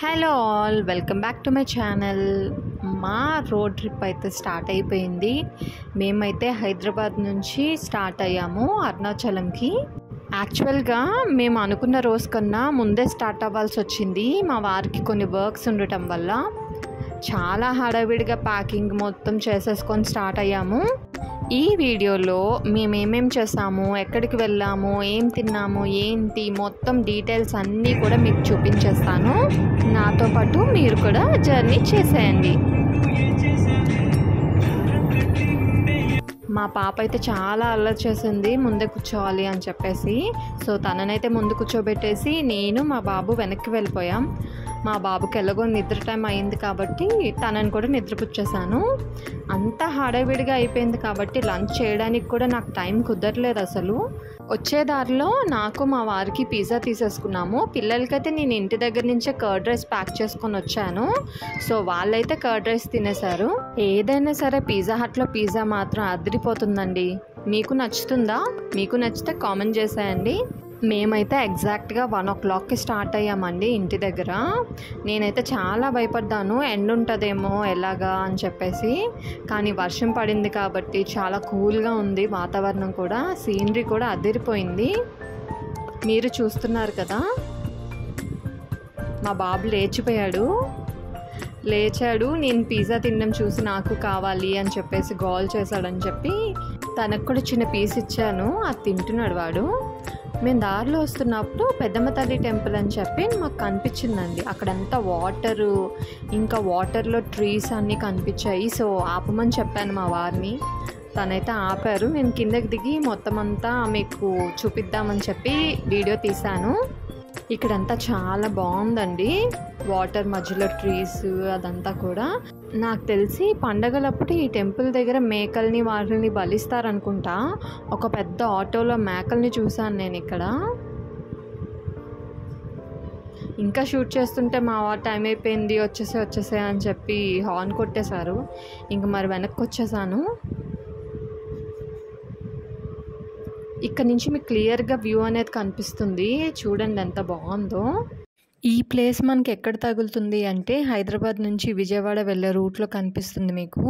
Hello all, welcome back to my channel. మా road trip అయితే start అయిపోయింది. మేమైతే హైదరాబాద్ నుంచి స్టార్ట్ అయ్యాము అరుణాచలంకి. యాక్చువల్గా మేము అనుకున్న రోజు కన్నా ముందే స్టార్ట్ అవ్వాల్సి వచ్చింది. మా వారికి కొన్ని వర్క్స్ ఉండటం వల్ల చాలా హడావిడిగా ప్యాకింగ్ మొత్తం చేసేసుకొని స్టార్ట్ అయ్యాము. ఈ వీడియోలో మేమేమేం చేసాము, ఎక్కడికి వెళ్ళాము, ఏం తిన్నాము, ఏంటి మొత్తం డీటెయిల్స్ అన్నీ కూడా మీకు చూపించేస్తాను. నాతో పాటు మీరు కూడా జర్నీ చేసేయండి. మా పాప అయితే చాలా అల్లరి చేసింది ముందే కూర్చోవాలి అని చెప్పేసి. సో తననైతే ముందు కూర్చోబెట్టేసి నేను మా బాబు వెనక్కి వెళ్ళిపోయాం. మా బాబుకి ఎలాగో నిద్ర టైం అయింది కాబట్టి తనని కూడా నిద్రపుచ్చేసాను. అంతా హడావిడిగా అయిపోయింది కాబట్టి లంచ్ చేయడానికి కూడా నాకు టైం కుదరలేదు అసలు. వచ్చే దారిలో నాకు మా వారికి పిజ్జా తీసేసుకున్నాము. పిల్లలకైతే నేను ఇంటి దగ్గర నుంచే కర్డ్ రైస్ ప్యాక్ చేసుకొని వచ్చాను. సో వాళ్ళైతే కర్డ్ రైస్ తినేశారు. ఏదైనా సరే పిజ్జా హట్లో పిజ్జా మాత్రం అదిరిపోతుందండి. మీకు నచ్చుతుందా? మీకు నచ్చితే కామెంట్ చేసేయండి. మేమైతే ఎగ్జాక్ట్గా 1 o'clockకి స్టార్ట్ అయ్యామండి ఇంటి దగ్గర. నేనైతే చాలా భయపడ్డాను, ఎండ ఉంటుందేమో ఎలాగా అని చెప్పేసి. కానీ వర్షం పడింది కాబట్టి చాలా కూల్గా ఉంది వాతావరణం కూడా, సీనరీ కూడా అదిరిపోయింది. మీరు చూస్తున్నారు కదా, మా బాబు లేచాడు. నేను పిజ్జా తినడం చూసి నాకు కావాలి అని చెప్పేసి గోల్ చేశాడని చెప్పి తనకు కూడా చిన్న పీస్ ఇచ్చాను. అది తింటున్నాడు వాడు. మేము దారిలో వస్తున్నప్పుడు పెద్దమ్మ తల్లి టెంపుల్ అని చెప్పి మాకు కనిపించిందండి. అక్కడంతా వాటరు, ఇంకా వాటర్లో ట్రీస్ అన్నీ కనిపించాయి. సో ఆపమని చెప్పాను మా వారిని, తనైతే ఆపారు. నేను కిందకి దిగి మొత్తం అంతా మీకు చూపిద్దామని చెప్పి వీడియో తీశాను. ఇక్కడంతా చాలా బాగుందండి, వాటర్ మధ్యలో ట్రీస్ అదంతా కూడా. నాకు తెలిసి పండగలప్పుడు ఈ టెంపుల్ దగ్గర మేకల్ని వాటిని బలిస్తారనుకుంటా. ఒక పెద్ద ఆటోలో మేకల్ని చూశాను నేను ఇక్కడ. ఇంకా షూట్ చేస్తుంటే మా వారు టైం అయిపోయింది వచ్చేసే అని చెప్పి హార్న్ కొట్టేశారు. ఇంక మరి వెనక్కి వచ్చేసాను. ఇక్కడ నుంచి మీకు క్లియర్గా వ్యూ అనేది కనిపిస్తుంది. చూడండి ఎంత బాగుందో. ఈ ప్లేస్ మనకి ఎక్కడ తగులుతుంది అంటే హైదరాబాద్ నుంచి విజయవాడ వెళ్ళే రూట్లో కనిపిస్తుంది మీకు.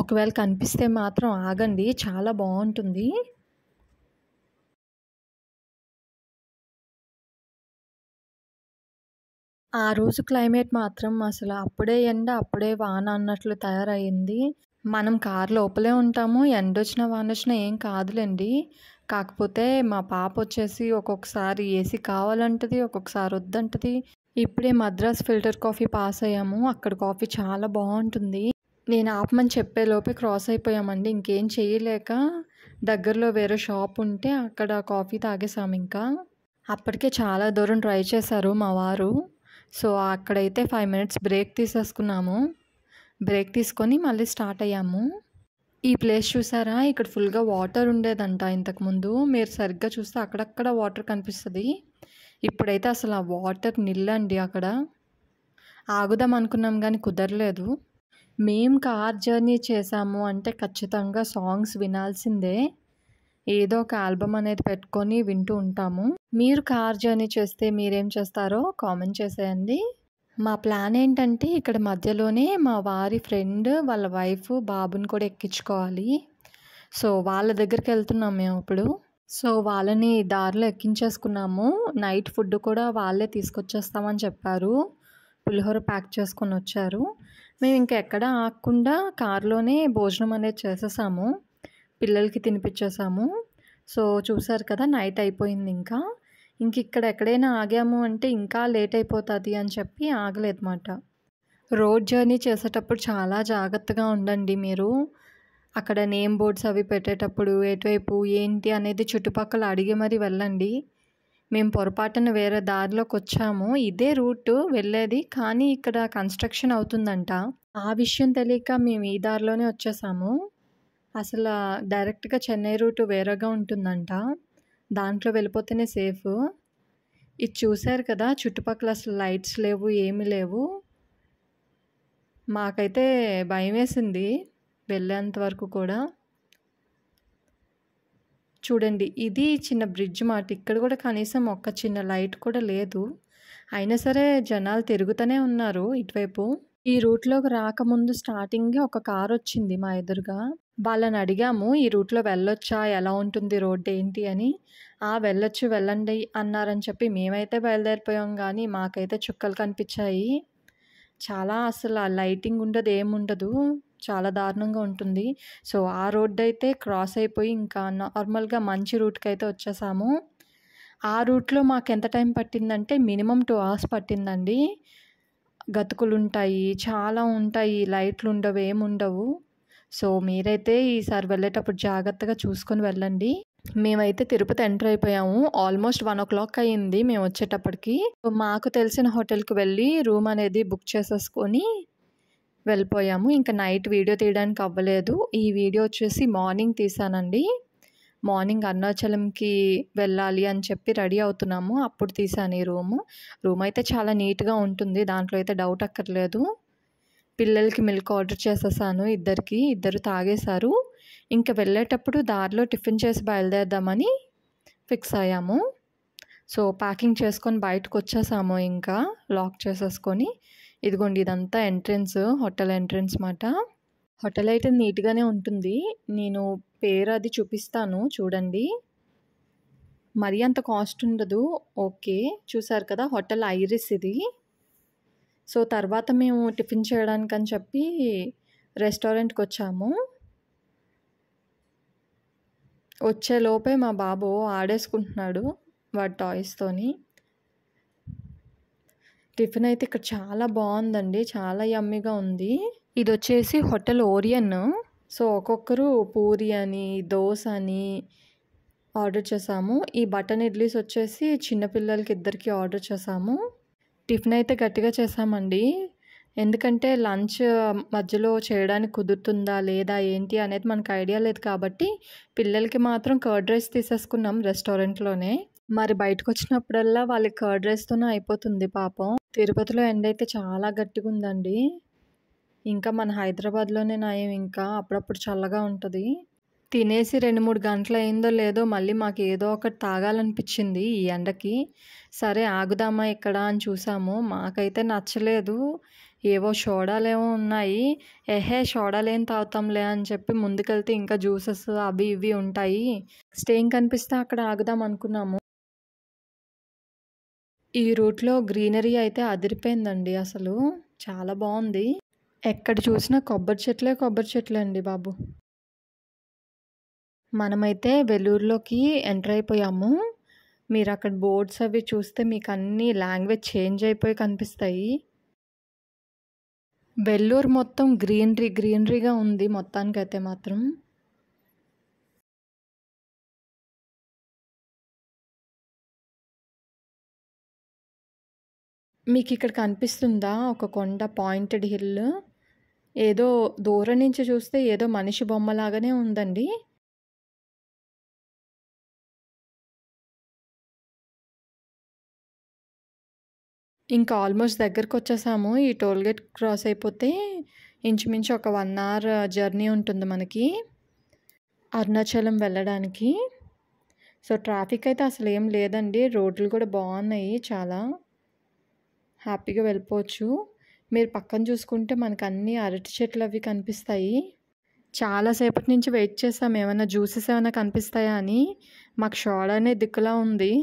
ఒకవేళ కనిపిస్తే మాత్రం ఆగండి, చాలా బాగుంటుంది. ఆ రోజు క్లైమేట్ మాత్రం అసలు అప్పుడే ఎండ అప్పుడే వాన అన్నట్లు తయారయ్యింది. మనం కార్ లోపలే ఉంటాము, ఎండ వచ్చినా వాన వచ్చినా ఏం కాదులేండి. కాకపోతే మా పాప వచ్చేసి ఒక్కొక్కసారి ఏసీ కావాలంటది, ఒక్కొక్కసారి వద్దంటది. ఇప్పుడే మద్రాస్ ఫిల్టర్ కాఫీ పాస్ అయ్యాము. అక్కడ కాఫీ చాలా బాగుంటుంది. నేను ఆపమని చెప్పేలోపే క్రాస్ అయిపోయామండి. ఇంకేం చేయలేక దగ్గరలో వేరే షాప్ ఉంటే అక్కడ కాఫీ తాగేసాము. ఇంకా అప్పటికే చాలా దూరం ట్రై చేశారు మా వారు. సో అక్కడైతే 5 minutes బ్రేక్ తీసేసుకున్నాము. బ్రేక్ తీసుకొని మళ్ళీ స్టార్ట్ అయ్యాము. ఈ ప్లేస్ చూసారా, ఇక్కడ ఫుల్గా వాటర్ ఉండేదంట ఇంతకుముందు. మీరు సరిగ్గా చూస్తే అక్కడక్కడ వాటర్ కనిపిస్తుంది. ఇప్పుడైతే అసలు ఆ వాటర్ నిల్లండి. అక్కడ ఆగుదాం అనుకున్నాం కానీ కుదరలేదు. మేము కార్ జర్నీ చేసాము అంటే ఖచ్చితంగా సాంగ్స్ వినాల్సిందే. ఏదో ఒక ఆల్బమ్ అనేది పెట్టుకొని వింటూ ఉంటాము. మీరు కార్ జర్నీ చేస్తే మీరేం చేస్తారో కామెంట్ చేసేయండి. మా ప్లాన్ ఏంటంటే ఇక్కడ మధ్యలోనే మా వారి ఫ్రెండ్ వాళ్ళ వైఫ్ బాబుని కూడా ఎక్కించుకోవాలి. సో వాళ్ళ దగ్గరికి వెళ్తున్నాం మేము ఇప్పుడు. సో వాళ్ళని దారిలో ఎక్కించేసుకున్నాము. నైట్ ఫుడ్ కూడా వాళ్ళే తీసుకొచ్చేస్తామని చెప్పారు. పులిహోర ప్యాక్ చేసుకొని వచ్చారు. మేము ఇంకా ఎక్కడ ఆగకుండా కారులోనే భోజనం అనేది చేసేసాము. పిల్లలకి తినిపించేసాము. సో చూసారు కదా, నైట్ అయిపోయింది. ఇంక ఇక్కడ ఎక్కడైనా ఆగాము అంటే ఇంకా లేట్ అయిపోతుంది అని చెప్పి ఆగలేదన్నమాట. రోడ్ జర్నీ చేసేటప్పుడు చాలా జాగ్రత్తగా ఉండండి మీరు. అక్కడ నేమ్ బోర్డ్స్ అవి పెట్టేటప్పుడు ఎటువైపు ఏంటి అనేది చుట్టుపక్కల అడిగి మరీ వెళ్ళండి. మేము పొరపాటున వేరే దారిలోకి వచ్చాము. ఇదే రూట్ వెళ్ళేది, కానీ ఇక్కడ కన్స్ట్రక్షన్ అవుతుందంట. ఆ విషయం తెలియక మేము ఈ దారిలోనే వచ్చేసాము. అసలు డైరెక్ట్గా చెన్నై రూట్ వేరేగా ఉంటుందంట, దాంట్లో వెళ్ళిపోతేనే సేఫ్. ఇది చూశారు కదా, చుట్టుపక్కల అసలు లైట్స్ లేవు, ఏమీ లేవు. మాకైతే భయం వేసింది వెళ్ళేంత వరకు కూడా. చూడండి, ఇది చిన్న బ్రిడ్జ్ మాట. ఇక్కడ కూడా కనీసం ఒక్క చిన్న లైట్ కూడా లేదు. అయినా సరే జనాలు తిరుగుతూనే ఉన్నారు ఇటువైపు. ఈ రూట్‌లోకి రాకముందు స్టార్టింగే ఒక కారొచ్చింది మా ఎదురుగా. వాళ్ళని అడిగాము, "ఈ రూట్‌లో వెళ్ళొచ్చా? ఎలా ఉంటుంది రోడ్డేంటి" అని. "ఆ! వెళ్ళొచ్చు వెళ్ళండి" అన్నారని చెప్పి మేమైతే బయలుదేరిపోయాం గానీ, మాకైతే చుక్కలు కనిపిచ్చాయి. చాలా అసల లైటింగ్ ఉండదు, ఏముండదు. చాలా దారుణంగా ఉంటుంది. సో, ఆ రోడ్డయితే క్రాస్ అయిపోయి ఇంకా నార్మల్‌గా మంచి రూట్‌కైతే వచ్చేసాము. ఆ రూట్‌లో మాకెంత టైం పట్టిందంటే మినిమమ్ 2 అవర్స్ పట్టిందండి. గతుకులుంటాయి, చాలా ఉంటాయి, లైట్లుండవు, ఏముండవు. సో, మీరైతే ఈసారి వెళ్ళేటప్పుడు జాగ్రత్తగా చూసుకొని వెళ్ళండి. మేమైతే తిరుపతి ఎంటర్ అయిపోయాము. ఆల్మోస్ట్ 1:00 అయింది మేమొచ్చేటప్పటికి. సో, మాకు తెలిసిన హోటల్‌కి వెళ్ళి రూమ్ అనేది బుక్ చేసేసుకొని వెళ్ళిపోయాము. ఇంక నైట్ వీడియో తీయడానికి అవ్వలేదు. ఈ వీడియో వచ్చేసి మార్నింగ్ తీశానండి. మార్నింగ్ అరుణాచలంకి వెళ్ళాలి అని చెప్పి రెడీ అవుతున్నాము. అప్పుడు తీశాను ఈ రూము. రూమయితే చాలా నీట్‌గా ఉంటుంది. దాంట్లో అయితే డౌట్ అక్కర్లేదు. పిల్లలకి మిల్క్ ఆర్డర్ చేసేసాను ఇద్దరికి. ఇద్దరు తాగేశారు. ఇంక వెళ్ళేటప్పుడు దారిలో టిఫిన్ చేసి బయలుదేరదామని ఫిక్స్ అయ్యాము. సో, ప్యాకింగ్ చేసుకొని బయటకొచ్చేసాము ఇంకా లాక్ చేసేసుకొని. ఇదిగోండి ఇదంతా ఎంట్రన్స్, హోటల్ ఎంట్రన్స్ మాట. హోటల్ అయితే నీట్‌గానే ఉంటుంది. నేను పేరు అది చూపిస్తాను చూడండి. మరీ అంత కాస్ట్ ఉండదు. ఓకే. చూసారు కదా! హోటల్ ఐరిస్ ఇది. సో, తర్వాత మేము టిఫిన్ చేయడానికని చెప్పి రెస్టారెంట్‌కొచ్చాము. వచ్చేలోపే మా బాబు ఆడేసుకుంటున్నాడు వాడి టాయ్స్‌తోని. టిఫిన్ అయితే ఇక్కడ చాలా బావుందండి. చాలా యమ్మీగా ఉంది. ఇదొచ్చేసి హోటల్ ఓరియన్. సో, ఒక్కొక్కరు పూరి అని, దోస అని ఆర్డర్ చేశాము. ఈ బటన్ ఇడ్లీస్ వచ్చేసి చిన్న పిల్లలకి ఇద్దరికీ ఆర్డర్ చేశాము. టిఫిన్ అయితే గట్టిగా చేశామండి. ఎందుకంటే లంచ్ మధ్యలో చేయడానికి కుదురుతుందా లేదా ఏంటి అనేది మనకు ఐడియా లేదు కాబట్టి పిల్లలకి మాత్రం కర్డ్ రైస్ తీసేసుకున్నాం రెస్టారెంట్‌లోనే. మరి బయటకొచ్చినప్పుడల్లా వాళ్ళకి కర్డ్ రైస్‌తోనే అయిపోతుంది పాపం. తిరుపతిలో ఎండ అయితే చాలా గట్టిగుందండి. ఇంకా మన హైదరాబాద్‌లోనే నయం ఇంకా. అప్పుడప్పుడు చల్లగా ఉంటది. తినేసి 2, 3 గంటలయిందో లేదో మళ్ళీ మాకేదో ఒకటి తాగాలనిపిచ్చింది ఈ ఎండకి. సరే ఆగుదామా ఇక్కడ అని చూసాము. మాకైతే నచ్చలేదు. ఏవో సోడాలేవో ఉన్నాయి. ఎహే! సోడాలేం తాగుతాంలే అని చెప్పి ముందుకెళ్తే ఇంకా జ్యూసెస్ అవి ఇవి ఉంటాయి. నెక్స్ట్ ఏం కనిపిస్తే అక్కడ ఆగుదాం అనుకున్నాము. ఈ రూట్‌లో గ్రీనరీ అయితే అదిరిపోయిందండి అసలు. చాలా బావుంది. ఎక్కడ చూసినా కొబ్బరి చెట్లే అండి బాబు. మనమైతే వెల్లూరులోకి ఎంటర్ అయిపోయాము. మీరక్కడ బోర్డ్స్ అవి చూస్తే మీకన్నీ లాంగ్వేజ్ చేంజ్ అయిపోయి కనిపిస్తాయి. వెల్లూరు మొత్తం గ్రీనరీగా ఉంది మొత్తానికైతే మాత్రం. మీకిక్కడ కనిపిస్తుందా ఒక కొండ పాయింటెడ్ హిల్? ఏదో దూరం నుంచి చూస్తే ఏదో మనిషి బొమ్మలాగానే ఉందండి. ఇంకా ఆల్మోస్ట్ దగ్గరకొచ్చేసాము. ఈ టోల్ గేట్ క్రాస్ అయిపోతే ఇంచుమించు ఒక 1 అవర్ జర్నీ ఉంటుంది మనకి అరుణాచలం వెళ్ళడానికి. సో, ట్రాఫిక్ అయితే అసలేం లేదండి. రోడ్లు కూడా బావున్నాయి చాలా. హ్యాపీగా వెళ్ళిపోవచ్చు. మీరు పక్కన చూసుకుంటే మనకన్నీ అరటి చెట్లవి కనిపిస్తాయి. చాలా సేపటి నుంచి వెయిట్ చేసాం ఏమన్నా జ్యూసెస్ ఏమన్నా కనిపిస్తాయా అని. మాకు సోడానే దిక్కులా ఉంది.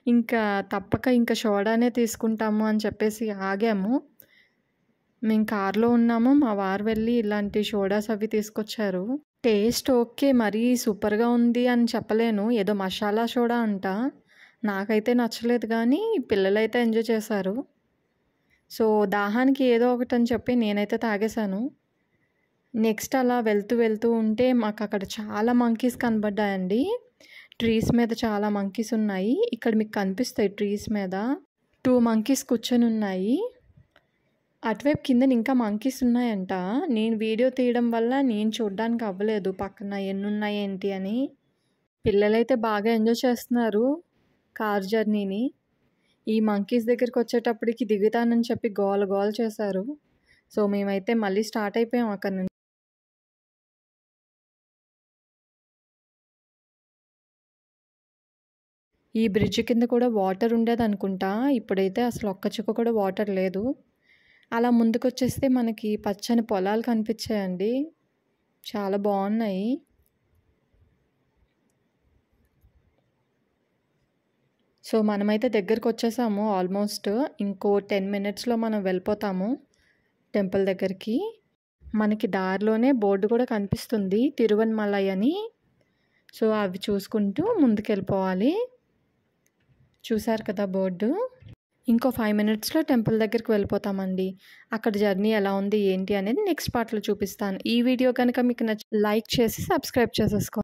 ఇంకా తప్పక ఇంకా సోడానే తీసుకుంటాము అని చెప్పేసి ఆగాము. మేము కార్‌లో ఉన్నాము. మా వారు వెళ్ళి ఇలాంటి సోడాస్ అవి తీసుకొచ్చారు. Taste okay. మరీ సూపర్‌గా ఉంది అని చెప్పలేను. ఏదో మసాలా సోడా అంట. నాకైతే నచ్చలేదు గానీ పిల్లలైతే ఎంజాయ్ చేశారు. సో, దాహానికి ఏదో ఒకటని చెప్పి నేనైతే తాగేశాను. నెక్స్ట్ అలా వెళ్తూ ఉంటే మాకక్కడ చాలా మంకీస్ కనబడ్డాయండి. ట్రీస్ మీద చాలా మంకీస్ ఉన్నాయి. ఇక్కడ మీకు కనిపిస్తాయి ట్రీస్ మీద. 2 మంకీస్ కూర్చొనున్నాయి. అటువైపు కిందన ఇంకా మంకీస్ ఉన్నాయంట. నేను వీడియో తీయడం వల్ల నేను చూడ్డానికి అవ్వలేదు పక్కన ఎన్నున్నాయి ఏంటి అని. పిల్లలైతే బాగా ఎంజాయ్ చేస్తున్నారు కార్ జర్నీని. ఈ మంకీస్ దగ్గరికొచ్చేటప్పటికి దిగుతానని చెప్పి గోల గోల చేశారు. సో, మేమైతే మళ్ళీ స్టార్ట్ అయిపోయాం అక్కడి నుంచి. ఈ బ్రిడ్జ్ కింద కూడా వాటర్ ఉండేదనుకుంటా. ఇప్పుడైతే అసలు ఒక్క చుక్క కూడా వాటర్ లేదు. అలా ముందుకొచ్చేస్తే మనకి పచ్చని పొలాలు కనిపించాయండి. చాలా బాగున్నాయి. సో మనమైతే దగ్గరికి వచ్చేసాము ఆల్మోస్ట్. ఇంకో 10 మినిట్స్లో మనం వెళ్ళిపోతాము టెంపుల్ దగ్గరికి. మనకి దారిలోనే బోర్డు కూడా కనిపిస్తుంది, తిరువన్మలై అని. సో అవి చూసుకుంటూ ముందుకెళ్ళిపోవాలి. చూసారు కదా బోర్డు. ఇంకో 5 మినిట్స్లో టెంపుల్ దగ్గరికి వెళ్ళిపోతామండి. అక్కడ జర్నీ ఎలా ఉంది ఏంటి అనేది నెక్స్ట్ పార్ట్లో చూపిస్తాను. ఈ వీడియో కనుక మీకు లైక్ చేసి సబ్స్క్రైబ్ చేసేసుకోండి.